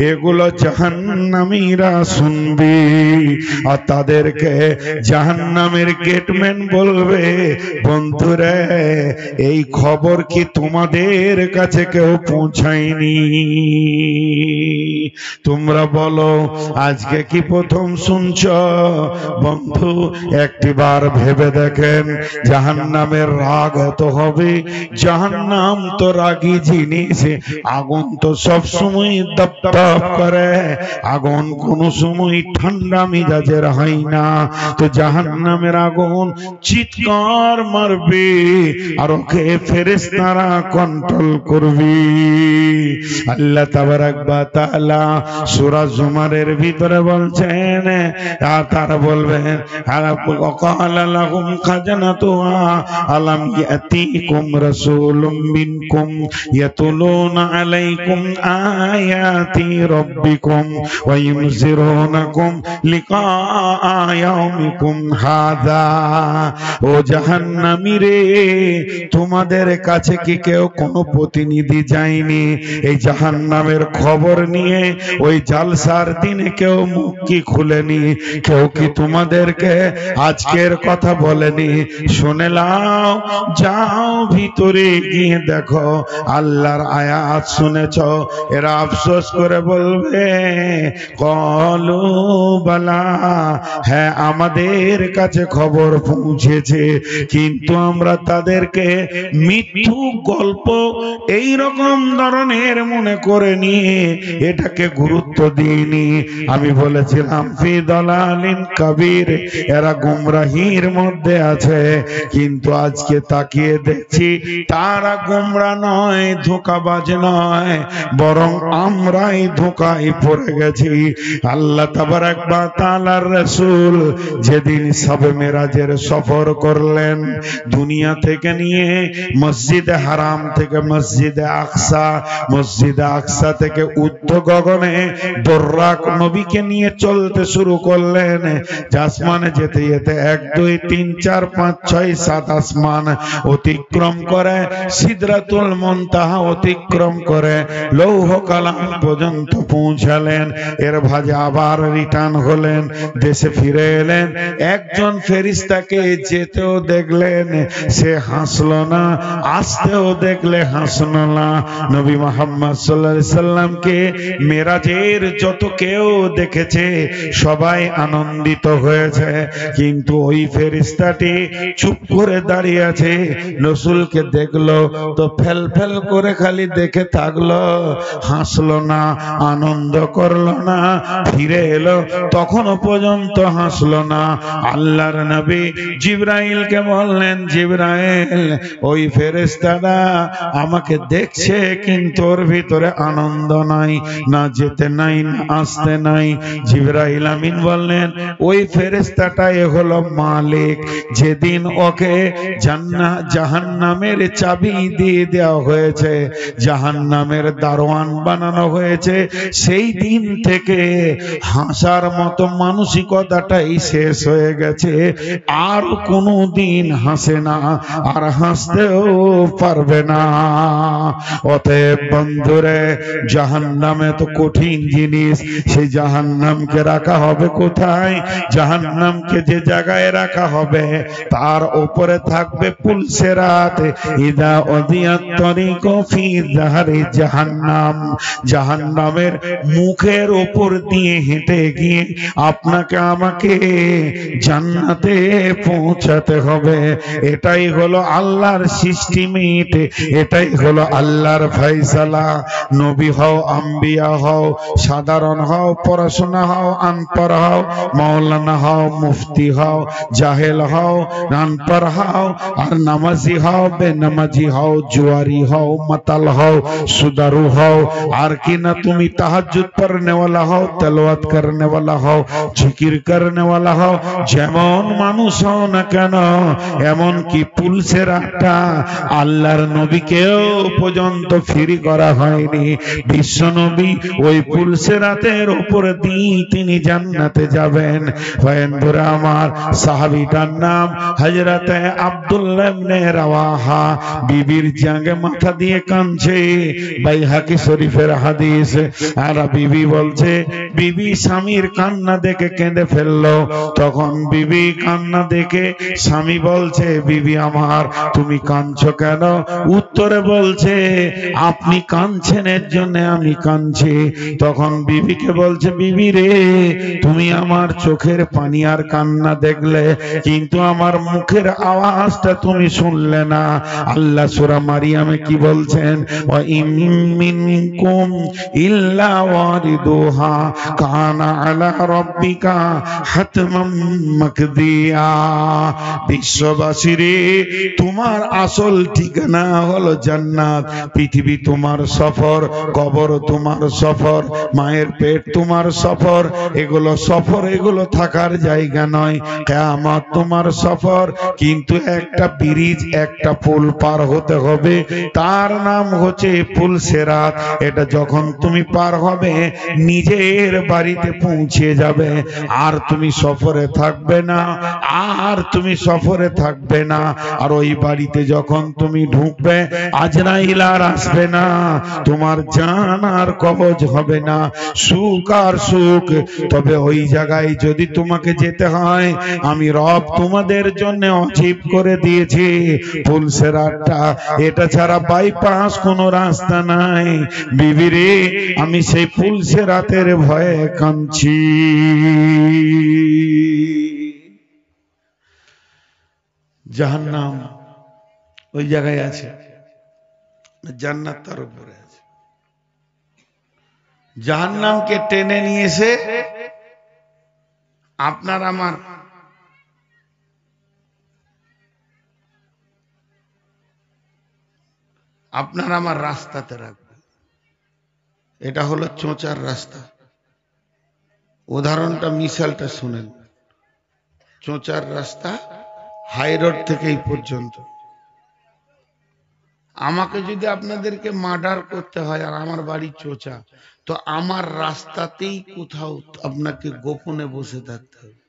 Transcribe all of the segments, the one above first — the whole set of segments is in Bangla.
এগুলো জাহান্নামীরা শুনবে আর তাদেরকে জাহান্নামের গেটম্যান বলবে, বন্ধুরে এই খবর কি তোমাদের কাছে কেউ পৌঁছায়নি? তোমরা বলো আজকে কি প্রথম শুনছ? বন্ধু একটিবার ভেবে দেখেন, জাহান্নামের রাগ এত হবে। জাহান্নাম তো রাগী জিনিস, আগুন তো সব সময় দপদপ করে, আগুন কোনো সময় ঠান্ডা মিজাজের হয় না। তো জাহান্নামের আগুন চিৎকার মারবে আর ওকে ফেরেশতারা কন্ট্রোল করবে। আল্লাহ তাবারাক ওয়া তাআলা সূরা জুমারের ভিতরে বলছেন, আর তারা বলবেন ওয়াকালা লাহুম খাজানাতুহা আলাম ইয়াতিকুম রাসূলুম মিনকুম ইয়াতুলুনা আলাইকুম আয়াতি রাব্বিকুম ওয়া ইউনজিরুনাকুম লিকাআ ইয়াউমিকুম হাযা। ও জাহান্নামী রে, তোমাদের কাছে কি কেউ কোনো প্রতিনিধি যায়নি এই জাহান্নামের খবর নিয়ে? ওই জালসার দিনে কেউ মুখ কি খুলেনি? কেউ কি তোমাদেরকে আজকের কথা বলেনি? শুনে নাও, যাও ভিতরে গিয়ে দেখো আল্লাহর আয়াত শুনেছ। এরা আফসোস করে বলবে কলু বালা, হ্যাঁ আমাদের কাছে খবর পৌঁছেছে, কিন্তু আমরা তাদেরকে মিথ্যু গল্প এই রকম ধরনের মনে করে নিয়ে এটাকে গুরুত্ব দিইনি। আমি বলেছিলাম ফি দালালিন কাবীর, এরা গুমরাহির মধ্যে আছে। কিন্তু আজকে তাকিয়ে দেখছি তারা গুমরা নয়, ধোঁকাবাজ নয়, বরং আমরাই ধোঁকায় পড়ে গেছি। আল্লাহ তাবারাক ওয়া তাআলার রাসূল যেদিন শবে মেরাজের সফর করলেন, দুনিয়া থেকে নিয়ে মসজিদে হারাম থেকে মসজিদে আকসা, মসজিদে আকসা থেকে ঊর্ধ্ব গগনে দোররাক নবীকে নিয়ে চলতে শুরু করলেন। আসমানে যেতে যেতে 1 2 3 4 5 6 7 আসমান অতিক্রম করে সিদরাতুল মুনতাহা অতিক্রম করে লৌহ কালাম পর্যন্ত পৌঁছালেন। এর ভাজে আবার রিটার্ন হলেন, দেশে ফিরে এলেন। একজন ফেরেশতাকে যেতেও দেখলেন, সে হাসলো না, আসতেও দেখলে হাসলো না। নবী মুহাম্মদ সাল্লাল্লাহু আলাইহি সাল্লামকে মেরাজের যত কেউ দেখেছে সবাই আনন্দিত হয়েছে, কিন্তু ওই ফেরেশতাটি চুপ করে দাঁড়িয়ে আছে। রাসূলকে দেখলো তো ফেল ফেল করে খালি দেখে থাকলো, হাসলো না, আনন্দ করলো না। ফিরে এলো, তখনও পর্যন্ত হাসলো না। আল্লাহর নবী জিবরাইলকে বললেন, জিবরাইল ওই ফেরেশতাটা আমাকে দেখছে কিন্তু ওর ভিতরে আনন্দ নাই, না যেতে নাই না আসতে নাই। জিবরাইল আমিন বললেন ওই ফেরেশতাটাই হলো মালিক। যেদিন ওকে জাহান্নামের চাবি দিয়ে দেওয়া হয়েছে, জাহান্নামের দারোয়ান বানানো হয়েছে, সেই দিন থেকে হাসার মতো মানসিকতাটাই শেষ হয়ে গেছে। আর কোনো দিন হাসে না, আর হাসতেও পারবে না। অতএব বন্ধুরে, জাহান্নামে তো কঠিন জিনিস, সেই জাহান্নামকে রাখা হবে কোথায়? জাহান্নামকে যে জায়গায় রাখা হবে তার উপরে থাকবে পুলসিরাত। ইদা উদিয়াত তরিকু ফি যাহরি জাহান্নাম, জাহান্নামের মুখের উপর দিয়ে হেঁটে গিয়ে আপনাকে আমাকে জান্নাতে পৌঁছাতে হবে। এটাই হলো আল্লাহর সিস্টেমেট, এটাই হলো আল্লাহর ফয়সালা। নবী হও, আম্বিয়া হও, সাধারণ হও, পড়াশোনা হও, আনপড় হও, মাওলানা হও, মুফতি হও, জাহেল হও, আনপড় হও, আর নামাজি হও, বেনামাজি হও, জুয়ারি হও, মাতাল হও, সুদারু হও, আর কি না তুমি তাহাজ্জুদ পড়নে वाला হও, তেলাওয়াত করনে वाला হও, জিকির করনে वाला হও, যেমন মানুষ হও না কেন, এমন কি পুলসেরাটা আল্লাহর নবীকেও পর্যন্ত ফ্রি করা হয়নি। বিশ্ব নবী ওই পুলসিরাতের উপরে দিয়ে তিনি জান্নাতে যাবেন। বন্ধুরা আমার, সাহাবীটার নাম হযরত আব্দুল্লাহ ইবনে রাওয়াহা। বিবির জাঙ্গে মাথা দিয়ে কাঁদছে, বাইহাকি শরীফের হাদিস। আর বিবি বলছে, বিবি স্বামীর কান্না দেখে কেঁদে ফেললো। তখন বিবি কান্না দেখে স্বামী বলছে, বিবি আমার তুমি কাঁদছো কেন? উত্তরে বলছে, আপনি কাঁদছেন এর জন্য আমি কাঁদছি। তখন বিবিকে বলছে, বিবি রে, তুমি আমার চোখের পানি আর কান্না দেখলে, কিন্তু আমার মুখের আওয়াজটা তুমি শুনলে না। আল্লাহ সূরা মারিয়ামে কি বলছেন? ওয়া ইম মিনকুম ইল্লা ওয়ারিদুহা কানা আলা রাব্বিকা হাতমান মাকদিয়া। বিশ্ববাসীরে, তোমার আসল ঠিকানা হলো জান্নাত। পৃথিবী তোমার সফর, কবর তোমার সফর, মায়ের পেট তোমার সফর। এগুলো সফর, এগুলো থাকার জায়গা নয়। কিয়ামত তোমার সফর, কিন্তু একটা ব্রিজ, একটা পুল পার হতে হবে, তার নাম হচ্ছে পুলসিরাত। এটা যখন তুমি পার হবে, নিজের বাড়িতে পৌঁছে যাবে। আর তুমি সফরে থাকবে না, আর তুমি সফরে থাকবে না। আর ওই বাড়িতে যখন তুমি ঢুকবে, আজরাইল আর আসবে না, তোমার জান আর কবজ হবে না, সুখ আর সুখ। তবে ওই জায়গায় যদি তোমাকে যেতে হয়, আমি রব তোমাদের জন্য অজীব করে দিয়েছি পুলসিরাতটা। এটা ছাড়া বাইপাস কোনো রাস্তা নাই। বিবিরে, আমি সেই পুলসিরাতের ভয়ে কাঁদছি। জাহান্নাম ওই জায়গায় আছে, জান্নাত তার উপরে আছে। জাহান্নামকে টেনে নিয়ে এসে আপনার আমার রাস্তাতে রাখবে। এটা হলো চোঁচার রাস্তা। উদাহরণটা, মিসালটা শুনেন। চোঁচার রাস্তা হাই রোড থেকে এই পর্যন্ত। আমাকে যদি আপনাদেরকে মার্ডার করতে হয়, আর আমার বাড়ি চোঁচা, তো আমার রাস্তাতেই কোথাও আপনাকে গোপনে বসে থাকতে হবে।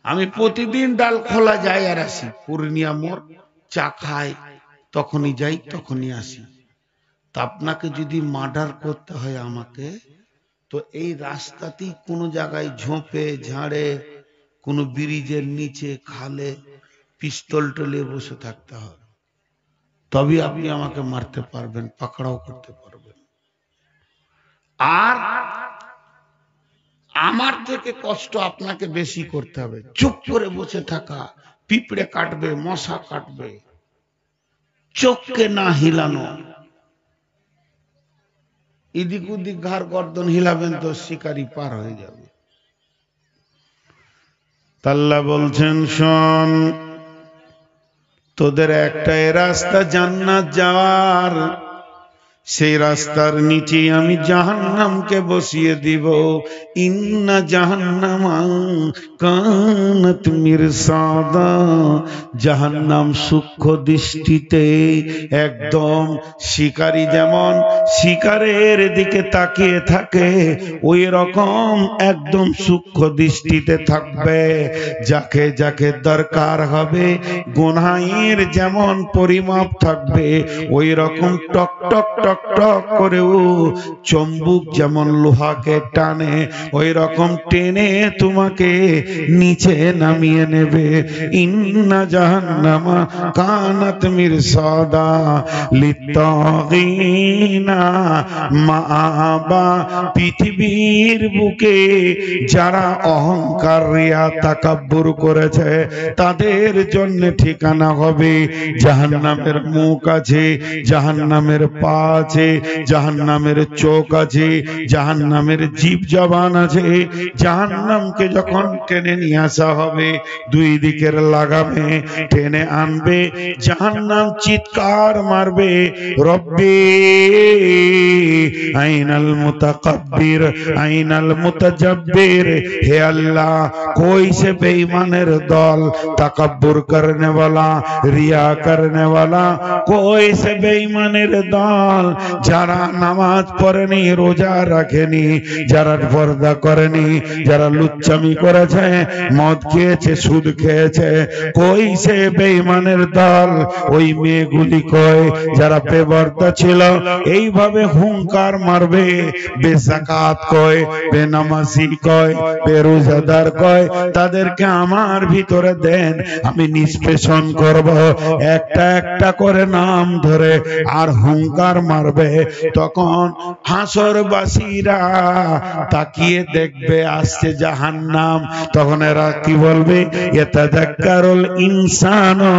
আমি প্রতিদিন ডাল খোলা যাই আর আসি, পূর্ণিয়া মোড় চা খাই, তখনই যাই তখনই আসি। তা আপনাকে যদি মার্ডার করতে হয় আমাকে, তো এই রাস্তাতেই কোনো জায়গায় ঝোপে ঝাড়ে, কোনো ব্রিজের নিচে, খালে পিস্তল টলে বসে থাকতে হবে, তবে আপনি আমাকে মারতে পারবেন, পাকড়াও করতে পারবেন। আর আমার থেকে কষ্ট আপনাকে বেশি করতে হবে। চুপ করে বসে থাকা, পিঁপড়ে কাটবে, মশা কাটবে, চোখকে না হিলানো। এদিক ওদিক ঘাড় গর্দন হিলাবেন তো শিকারি পার হয়ে যাবে। আল্লাহ বলছেন, শোন, তোদের একটাই রাস্তা জান্নাত যাওয়ার, সেই রাস্তার নিচে আমি জাহান্নামকে বসিয়ে দিব। ইন্না জাহান্নামা কানাত মিরসাদা। জাহান্নাম সূক্ষ্ম দৃষ্টিতে একদম শিকারী যেমন শিকারের দিকে তাকিয়ে থাকে, ওই রকম একদম সূক্ষ্ম দৃষ্টিতে থাকবে। যাকে যাকে দরকার হবে, গুনাহের যেমন পরিমাপ থাকবে, ওই রকম টক টক টক টক করেও চম্বুক যেমন লোহাকে টানে, ওই রকম টেনে তোমাকে নিচে নামিয়ে নেবে। ইন্না জাহান্নামা কানাত মিরসাদা লিত্তাগিনা মাআবা। পৃথিবীর বুকে যারা অহংকার রিয়া তাকাব্বুর করেছে, তাদের জন্য ঠিকানা হবে জাহান্নামের মুখ আছে, জাহান্নামের পা আছে, জাহান্নামের চোখ আছে, জাহান্নামের জিভ জবান আছে। জাহান্নামকে যখন টেনে নিয়ে আসা হবে, দুই দিকের লাগামে টেনে আনবে, জাহান্নাম চিৎকার মারবে, রব্বি আইনাল মুতাকাব্বির আইনাল মুতাজাব্বির, হে আল্লাহ कोई से बेईमाনের দল, তাকাব্বুর करने वाला, रिया करने वाला, कोई से बेईमाনের দল যারা নামাজ পড়েনি, রোজা রাখেনি, যারা পর্দা করেনি, যারা লুচ্চামি করেছে, মদ খেয়েছে, সুদ খেয়েছে, कोई से বেঈমানের দল ওই মেয়েগুলি কয় যারা বেপরদা ছিল, এইভাবে হুঙ্কার মারবে, বেযাকাত কয়, বেনামাজি কয়, বেরোজাদার কয়, তাদেরকে আমার ভিতরে দেন, আমি নিষ্পেষণ করব। একটা একটা করে নাম ধরে আর হুঙ্কার মারবে। তখন হাসরবাসীরা তাকিয়ে দেখবে আসছে জাহান্নাম। তখন এরা কি বলবে? ইয়াতাযাক্কারুল ইনসানু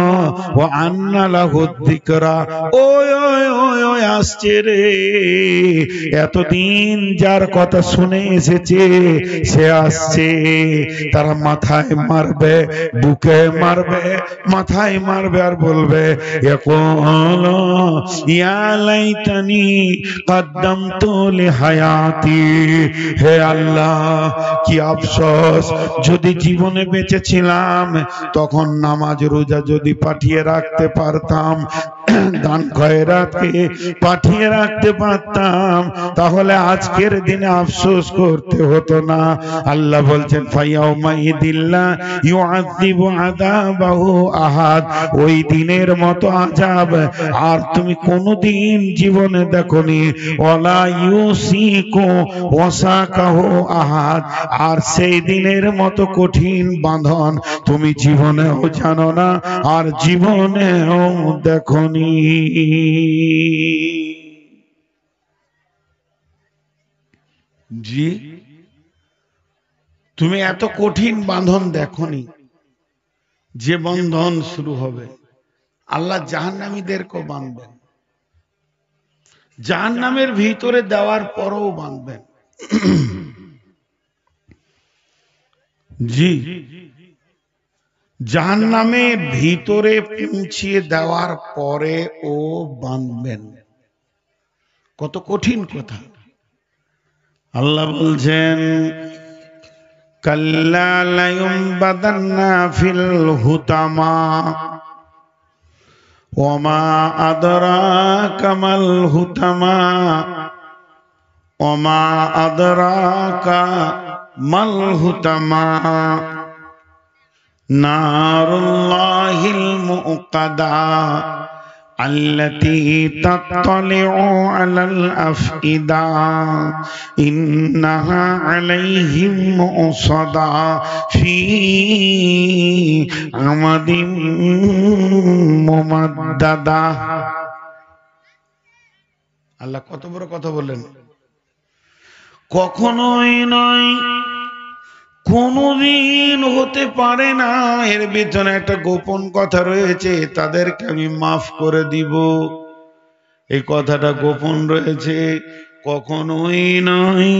ওয়া আন্না লাহু যিকরা। ওই ওই ওই ওই আসছে রে, এতদিন যার কথা শুনে এসেছে সে আসছে। তারা মাথায় মারবে, বুকে মারবে, মাথায় মারবে আর বলবে ইয়াকুলু ইয়া লাইতানি কদ্দামতু লিহায়াতি। হে আল্লাহ, কি আফসোস, যদি জীবনে বেঁচে ছিলাম তখন নামাজ রোজা যদি পাঠিয়ে রাখতে পারতাম, দান খয়রাতকে পাঠিয়ে রাখতে পারতাম, তাহলে আজকের দিনে আফসোস করতে হতো না। আল্লাহ বলছেন ফায়াউমাইদিল্লা ইউআযিবু আযাবাহু আহাদ, ওই দিনের মতো আযাব আর তুমি কোনোদিন জীবনে দেখোনি। ওয়ালা ইউসিকু ওয়াসাকাহু আহাদ, আর সেই দিনের মতো কঠিন বাঁধন তুমি জীবনেও জানো না আর জীবনেও দেখোনি। জি, তুমি এত কঠিন বাঁধন দেখোনি যে বন্ধন শুরু হবে। আল্লাহ জাহান্নামীদেরকেও বাঁধবেন, জাহান্নামের ভিতরে দেওয়ার পরও বাঁধবেন। জি, জাহান্নামের ভিতরে পৌঁছিয়ে দেওয়ার পরে ও বাঁধবেন। কত কঠিন কথা। আল্লাহ বলছেন কাল্লা লায়ুমবাদান্না ফিল হুতামা ওমা আদরাকা মাল হুতামা ওমা আদরাকা মাল হুতামা নারুল্লাহিল মুকাদা আল্লাতী তাত্তালিউ আলাল আফইদা ইন্নাহা আলাইহিম মুসাদা ফি আমাদিম মুমাদ্দাদা। আল্লাহ কত বড় কথা বললেন। কখনোই নয়, কোনদিন হতে পারে না, এর ভিতরে একটা গোপন কথা রয়েছে, তাদেরকে আমি মাফ করে দিব। এই কথাটা গোপন রয়েছে, কখনোই নয়,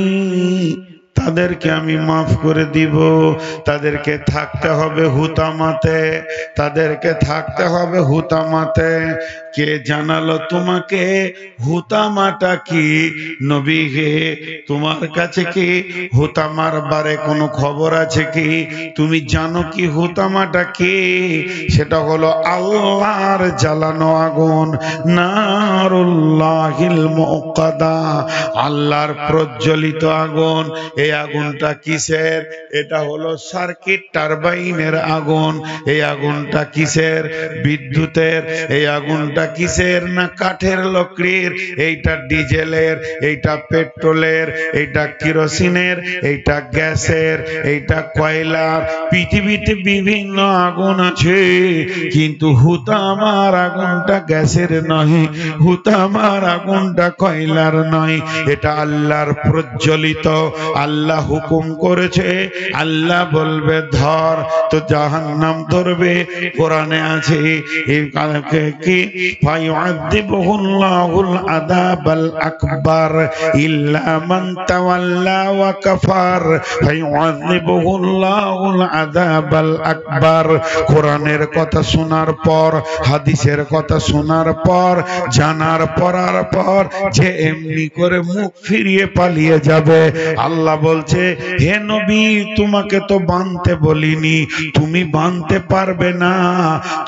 তাদেরকে আমি মাফ করে দিব। তাদেরকে থাকতে হবে হুতামাতে, তাদেরকে থাকতে হবে হুতামাতে। কে জানালো তোমাকে হুতামাটা কি? নবী হে, তোমার কাছে কি হুতামার বারে কোনো খবর আছে কি? তুমি জানো কি হুতামাটা কি? সেটা হলো আল্লাহর জ্বালানো আগুন, নারুল্লাহিল মুকাদা, আল্লাহর প্রজ্বলিত আগুন। এই আগুনটা কিসের? এটা হলো সার্কিট টারবাইনের আগুন। এই আগুনটা কিসের? বিদ্যুতের। এই আগুনটা কিসের? না কাঠের লকড়ির। এইটা ডিজেলের, এইটা পেট্রোলের, এইটা কেরোসিনের, এইটা গ্যাসের, এইটা কয়লার। পৃথিবীতে বিভিন্ন আগুন আছে, কিন্তু হুতামার আগুনটা গ্যাসের নয়, হুতামার আগুনটা কয়লার নয়। এটা আল্লাহর প্রজ্বলিত। আল্লাহ হুকুম করেছে, আল্লাহ বলবে ধর, তো জাহান্নাম ধরবে। কোরআনে আছে কি ফায়ুআযিবুহুল্লাহুল আযাবাল আকবার ইল্লা মান তাওয়াল্লা ওয়া কাফার ফায়ুআযিবুহুল্লাহুল আযাবাল আকবার। কোরআনের কথা শোনার পর, হাদিসের কথা শোনার পর, জানার পড়ার পর যে এমনি করে মুখ ফিরিয়ে পালিয়ে যাবে, আল্লাহ বলছে হে নবী তোমাকে তো বানতে বলিনি, তুমি বানতে পারবে না।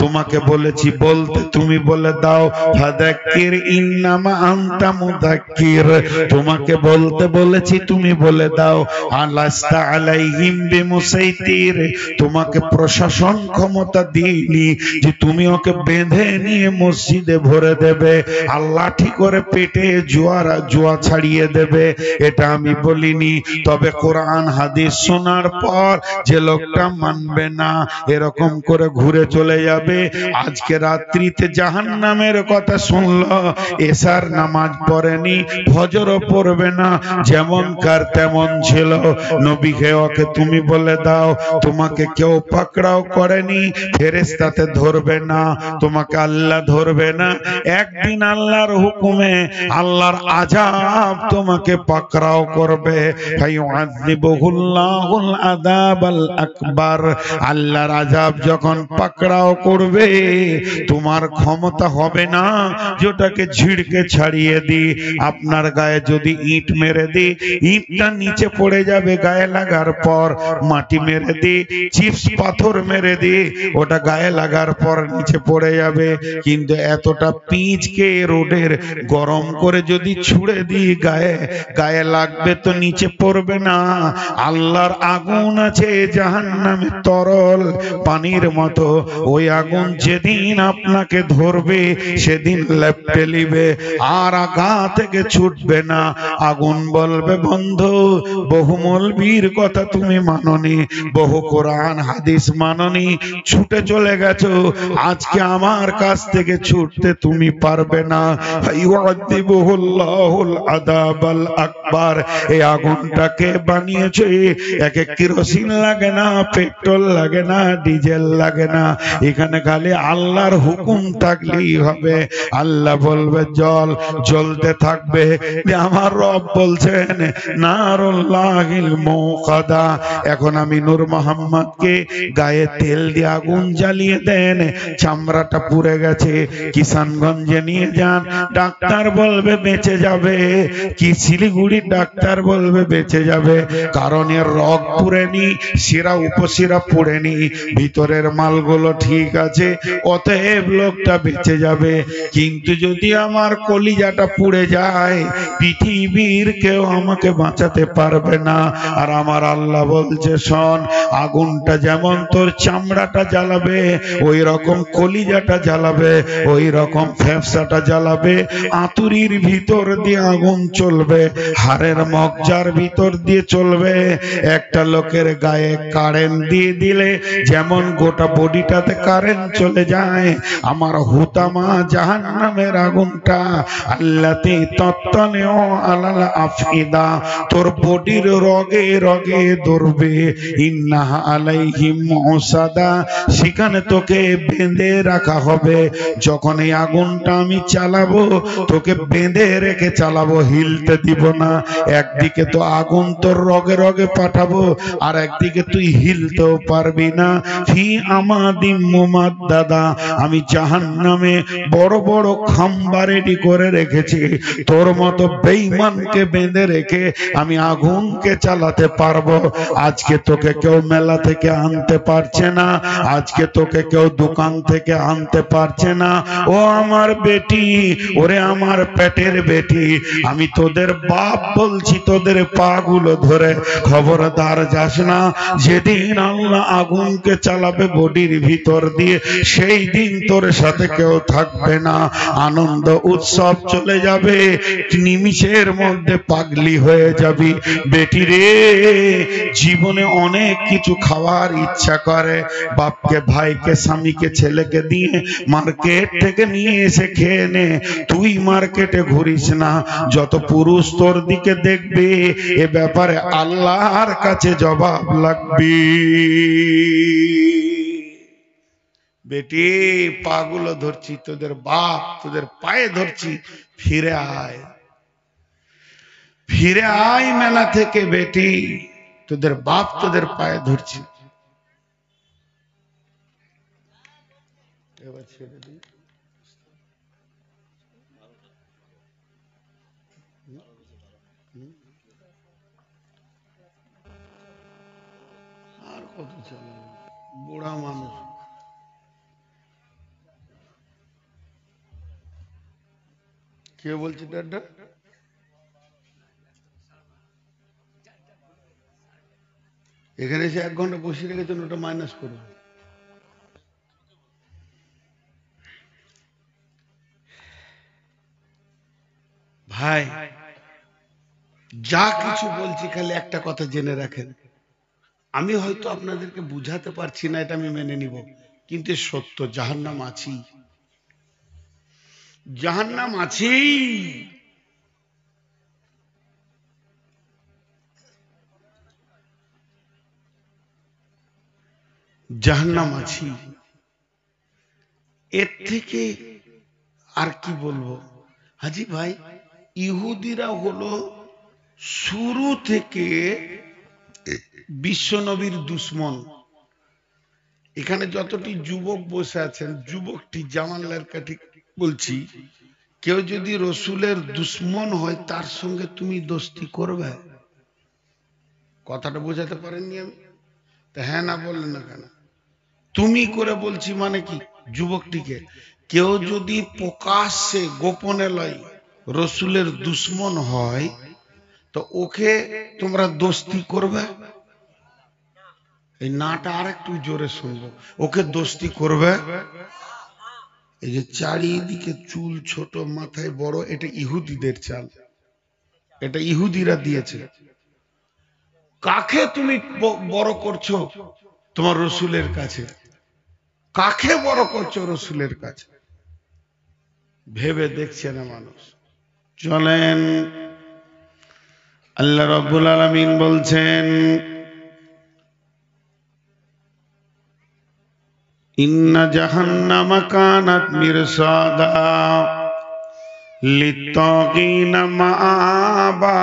তোমাকে বলেছি বলতে, তুমি বলে দাও ফাযাক্কির ইন্নামা আনতা মুযাক্কির। তোমাকে বলতে বলেছি, তুমি বলে দাও আলাস্তা আলাইহিম বিমুসাইতির। তোমাকে প্রশাসন ক্ষমতা দিইনি যে তুমি ওকে বেঁধে নিয়ে মসজিদে ভরে দেবে, আল্লাহ ঠিক করে পেটে জুয়া ছাড়িয়ে দেবে, এটা আমি বলিনি। তবে কোরআন হাদিস শোনার পর যে লোকটা মানবে না, এরকম করে ঘুরে চলে যাবে। আজকে রাত্রিতে জাহান্নামের কথা শুনলো, এশার নামাজ পড়েনি, ফজরও পড়বে না, যেমন কার তেমন ছিল। নবীকে ওকে তুমি বলে দাও তোমাকে কেউ পাকড়াও করেনি, ফেরেশতাতে ধরবে না, তোমাকে আল্লাহ ধরবে না। একদিন আল্লাহর হুকুমে, আল্লাহর আযাব তোমাকে পাকড়াও করবে। ফায়ুআযিবুহুল্লাহুল আযাবাল আকবার। আল্লাহর আযাব যখন পাকড়াও করবে, তোমার ক্ষমতা হবে না যেটাকে ঝিড়কে ছাড়িয়ে দি। আপনার গায়ে যদি ইট মেরে দি, ইটটা নিচে পড়ে যাবে গায়ে লাগার পর। মাটি মেরে দি, চিপস পাথর মেরে দি, ওটা গায়ে লাগার পর নিচে পড়ে যাবে। কিন্তু এতটা পিচকে রোডের গরম করে যদি ছুঁড়ে দি গায়ে, গায়ে লাগবে তো নিচে পড়বে না। আল্লাহর আগুন আছে জাহান্নামে তরল পানির মতো, ওই আগুন যেদিন আপনাকে ধরবে সেদিন লেপ্টে নিবে, আর আগা থেকে ছুটবে না। আগুন বলবে বন্ধু বহু মৌলবীর কথা তুমি মাননি, বহু কোরআন হাদিস মাননি, ছুটে চলে গেছো, আজকে আমার কাছ থেকে ছুটতে তুমি পারবে না। ফায়ুআযিবুহুল্লাহুল আযাবাল আকবার। এই আগুনটাকে বানিয়েছে, একে কেরোসিন লাগে না, পেট্রোল লাগে না, ডিজেল লাগে না, এখানে খালি আল্লাহর হুকুম থাকলেই হবে। আল্লাহ বলবে জল, জ্বলতে থাকবে। আমার রব বলছেন নারুল্লাহিল মুকাদা। এখন আমি নূর মোহাম্মদকে গায়ে তেল দিয়ে আগুন জ্বালিয়ে দেন, চামড়াটা পুড়ে গেছে, কিষানগঞ্জে নিয়ে যান, ডাক্তার বলবে বেঁচে যাবে। কি শিলিগুড়ির ডাক্তার বলবে বেঁচে যাবে, কারণ এর রগ পুড়েনি, শিরা উপশিরা পুড়েনি, ভিতরের মালগুলো ঠিক আছে, অতএব লোকটা বেঁচে যাবে। কিন্তু যদি আমার কলিজাটা পুড়ে যায়, পৃথিবীর কেউ আমাকে বাঁচাতে পারবে না। আর আমার আল্লাহ বলছে শোন, আগুনটা যেমন তোর চামড়াটা জ্বালাবে, ওই রকম কলিজাটা জ্বালাবে, ওই রকম ফ্যাপসাটা জ্বালাবে, আতুরির ভিতর দিয়ে আগুন চলবে, হাড়ের মগজার ভিতর দিয়ে চলবে। একটা লোকের গায়ে কারেন্ট দিয়ে দিলে যেমন গোটা বডিটাতে কারেন্ট চলে যায়, আমার হুতামা জাহান্নামের আগুনটা আল্লাতি তত্তনেও আলাল আফিদা, তোর বডির রগে রগে ধরবে। ইন্নাহা আলাইহিম মুসাদা, সেখানে তোকে বেঁধে রাখা হবে। যখন এই আগুনটা আমি চালাবো, তোকে বেঁধে রেখে চালাবো, হিলতে দিব না। একদিকে তো আগুন তোর রগে রগে পাঠাবো, আর একদিকে তুই হিলতেও পারবি না। ফি আমাদিম মুমাদ্দাদা, আমি জাহান্নামে বড় বড় খাম্বা রেডি করে রেখেছি, তোর মতো বেঈমানকে বেঁধে রেখে আমি আগুনকে চালাতে পারবো। আজকে তোকে কেউ মেলা থেকে আনতে পারছে না, আজকে তোকে কেউ দোকান থেকে আনতে পারছে না। ও আমার বেটি, ওরে আমার পেটের বেটি, আমি তোদের বাপ বলছি, তোদের পা গুলো ধরে খবরদার যাস না। যেদিন আল্লাহ আগুনকে চালাবে বডির ভিতর দিয়ে, সেই দিন তোর সাথে কেউ থাকবে না, আনন্দ উৎসব চলে যাবে, নিমিষের মধ্যে পাগলি হয়ে যাবি। বেটি রে, জীবনে অনেক কিছু খাওয়ার ইচ্ছা করে, বাপকে, ভাইকে, স্বামীকে, ছেলেকে দিয়ে মার্কেট থেকে নিয়ে এসে খেয়ে নে। তুই মার্কেটে ঘুরিস না, যত পুরুষ তোর দিকে দেখবে এ ব্যাপারে আল্লাহর কাছে জবাব লাগবে। বেটি পাগুলো ধরছি, তোদের বাপ তোদের পায়ে ধরছি, ফিরে আয়, ফিরে আয় মেলা থেকে বেটি, তোদের বাপ তোদের পায়ে ধরছি। এবার ছেড়ে দিই। আর কত চালাবো, বুড়া মানুষ। কে বলছে দাদা? এখানে এসে 1 ঘন্টা বসিয়ে রেখেছেন, ওটা মাইনাস করুন। ভাই যা কিছু বলছি খালি একটা কথা জেনে রাখেন, আমি হয়তো আপনাদেরকে বুঝাতে পারছি না, এটা আমি মেনে নিব, কিন্তু সত্য, জাহান্নাম আছি, জাহান্নাম আছি। জাহান্নাম আছি, এর থেকে আর কি বলবো। হাজি ভাই, ইহুদিরা হলো শুরু থেকে বিশ্বনবীর দুশ্মন। এখানে যতটি যুবক বসে আছেন, যুবকটি জামালের কাঠি বলছি, কেউ যদি রসুলের দুশ্মন হয় তার সঙ্গে তুমি দোস্তি করবে? কথাটা বোঝাতে পারেননি আমি? তা হ্যাঁ না বললেন না কেন? তুমি করে বলছি মানে কি? যুবকটিকে কেউ যদি প্রকাশ্যে গোপনে লয় রসুলের দুশ্মন হয়, তো ওকে তোমরা দোস্তি করবে? এই নাটা আর একটু জোরে শুনবো। ওকে দোস্তি করবে? এই যে চারিদিকে চুল ছোট, মাথায় বড়, এটা ইহুদিদের চাল, এটা ইহুদিরা দিয়েছে। কাকে তুমি বড় করছো তোমার রসুলের কাছে? কাকে বড় করছো রসুলের কাছে? ভেবে দেখছে না মানুষ। চলেন, আল্লাহ রাব্বুল আলামিন বলছেন, ইন্না জাহান্নামা কানাত মিরসাদা লিত্তাগিনা মাআবা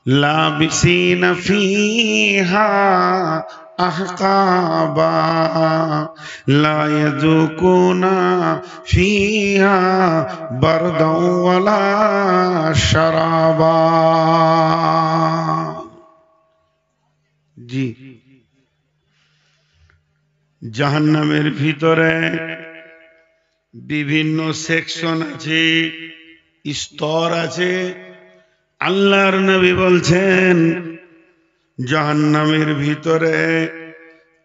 লাবিসিনা ফিহা আহকাবা লা ইয়াযুকুনা ফিহা বারদাও ওয়ালা শারাবা। জি, জাহান্নামের ভিতরে বিভিন্ন সেকশন আছে, স্তর আছে। আল্লাহর নবী বলছেন জাহান্নামের ভিতরে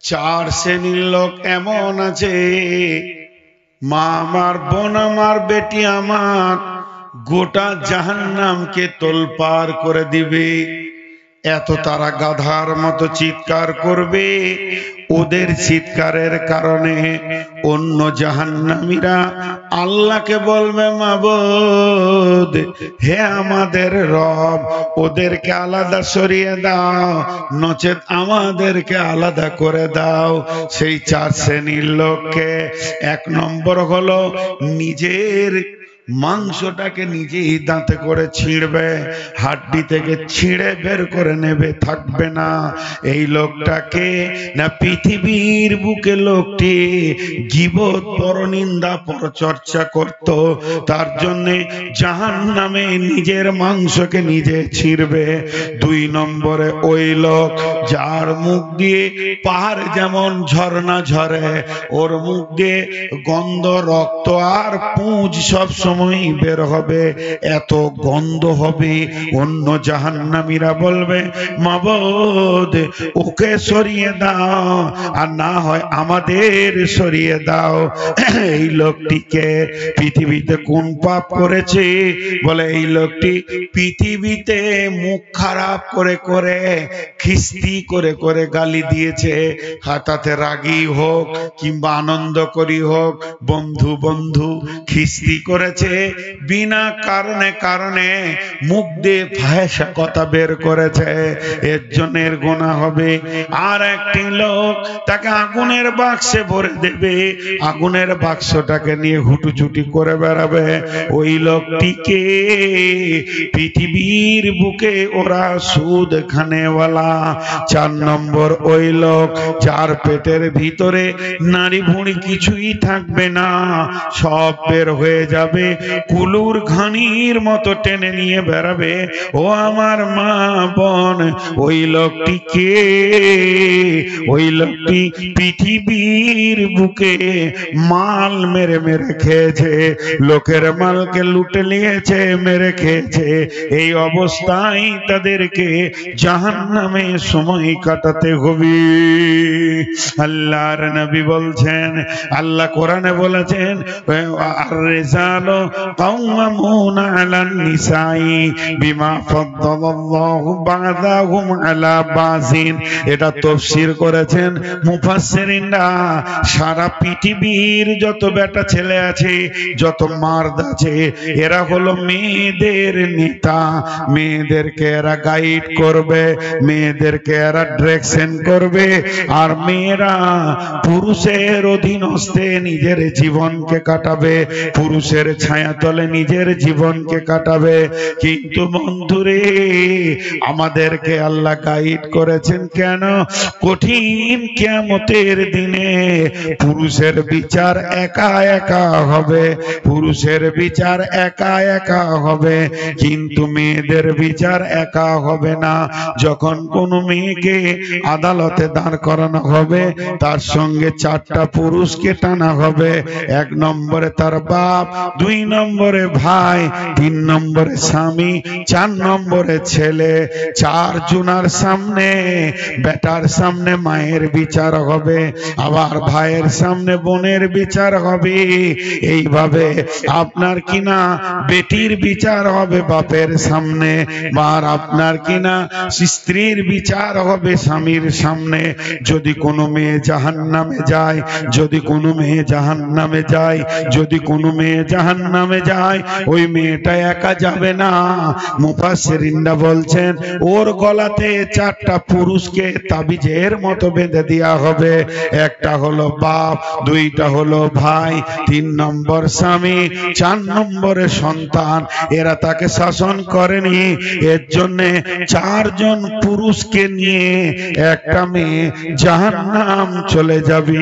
4 শ্রেণীর লোক এমন আছে, মা আমার, বোন আমার, বেটি আমার, গোটা জাহান্নামকে তোলপাড় করে দিবে। এত তারা গাধার মতো চিৎকার করবে, ওদের চিৎকারের কারণে অন্য জাহান্নামীরা আল্লাহকে বলবে, মাবুদ হে আমাদের রব, ওদেরকে আলাদা সরিয়ে দাও, নচেত আমাদেরকে আলাদা করে দাও। সেই 4 শ্রেণীর লোককে 1 নম্বর হলো নিজের মাংসটাকে নিজেই দাঁতে করে ছিঁড়বে, হাড্ডি থেকে ছিঁড়ে বের করে নেবে, থাকবে না। এই লোকটাকে না পৃথিবীর বুকে লোকটি গীবত, পরনিন্দা, পরচর্চা করত, তার জন্য জাহান্নামে নিজের মাংসকে নিজে ছিঁড়বে। 2 নম্বরে ওই লোক যার মুখ দিয়ে পাহাড় যেমন ঝর্ণা ঝরে, ওর মুখ দিয়ে গন্ধ, রক্ত আর পুঁজ সব সময় বের হবে, এত গন্ধ হবে। অন্য জাহান্নামীরা বলবে, মাবুদ ওকে সরিয়ে দাও, আর না হয় আমাদের সরিয়ে দাও। এই লোকটিকে পৃথিবীতে কোন পাপ করেছে? বলে এই লোকটি পৃথিবীতে মুখ খারাপ করে করে, খিস্তি করে করে গালি দিয়েছে। হাতাতে রাগী হোক কিংবা আনন্দ করি হোক, বন্ধু বন্ধু খিস্তি করেছে, করেছে, বিনা কারণে কারণে মুখ দিয়ে ফাহেসা কথা বের করেছে, এর জন্য এর গুনাহ হবে। আর একটি লোক তাকে আগুনের বাক্সে ভরে দেবে, আগুনের বাক্সটাকে নিয়ে হুটুচুটি করে বেড়াবে, ওই লোকটিকে পৃথিবীর বুকে ওরা সুদ খানেওয়ালা। 4 নম্বর ওই লোক যার পেটের ভিতরে নারী ভুঁড়ি কিছুই থাকবে না, সব বের হয়ে যাবে, কুলুর ঘানির মতো টেনে নিয়ে বেড়াবে। ও আমার মা বোন, ওই লোকটিকে, ওই লোকটি পৃথিবীর বুকে মাল মেরে মেরে খেয়েছে, লোকের মালকে লুটে নিয়েছে, মেরে খেয়েছে। এই অবস্থায় তাদেরকে জাহান্নামে সময় কাটাতে হবে। আল্লাহর নবী বলছেন, আল্লাহ কোরআনে বলেছেন, আর-রিজালু কাওয়ামুনা আলান নিসাই বিমা ফাদ্দালাল্লাহু বা'দাহুম আলা বাযিন। এটা তাফসীর করেছেন মুফাসসিরিনরা। সারা পৃথিবীর যত বেটা ছেলে আছে, যত মার্দ আছে, এরা হলো মেয়েদের নেতা, মেয়েদেরকে এরা গাইড করবে, মেয়েদেরকে এরা ডিরেকশন করবে, আর মেয়েরা পুরুষের অধীনস্থে নিজের জীবনকে কাটাবে, পুরুষের ছায়াতলে নিজের জীবনকে কাটাবে। কিন্তু বন্ধুরে, আমাদেরকে আল্লাহ গাইড করেছেন কেন? কঠিন কিয়ামতের দিনে পুরুষের বিচার একা একা হবে, পুরুষের বিচার একা একা হবে, কিন্তু মেয়েদের বিচার একা হবে না। যখন কোনো মেয়েকে আদালতে দাঁড় করানো হবে, তার সঙ্গে 4টা পুরুষকে টানা হবে। 1 নম্বরে তার বাপ, 2 নম্বরে ভাই, 3 নম্বরে স্বামী, 4 নম্বরে ছেলে। 4 জনার সামনে, বেটার সামনে মায়ের বিচার হবে, আবার ভাইয়ের সামনে বোনের বিচার হবে। এইভাবে আপনার কিনা বেটির বিচার হবে বাপের সামনে, আর আপনার কিনা স্ত্রীর বিচার হবে স্বামীর সামনে। যদি কোনো মেয়ে জাহান্নামে যায়, যদি কোনো মেয়ে জাহান্নামে যায়, যদি কোনো মেয়ে জাহান্নামে যায়, ওই মেয়েটা একা যাবে না। মুফাসসিরিনরা বলছেন, ওর গলাতে 4টা পুরুষকে তাবিজের মতো বেঁধে দেওয়া হবে। একটা হলো বাপ, 2টা হলো ভাই, 3 নম্বর স্বামী, 4 নম্বরে সন্তান। এরা তাকে শাসন করেনি, এর জন্য 4 জন পুরুষকে নিয়ে একটা মেয়ে জাহান্নাম চলে যাবে।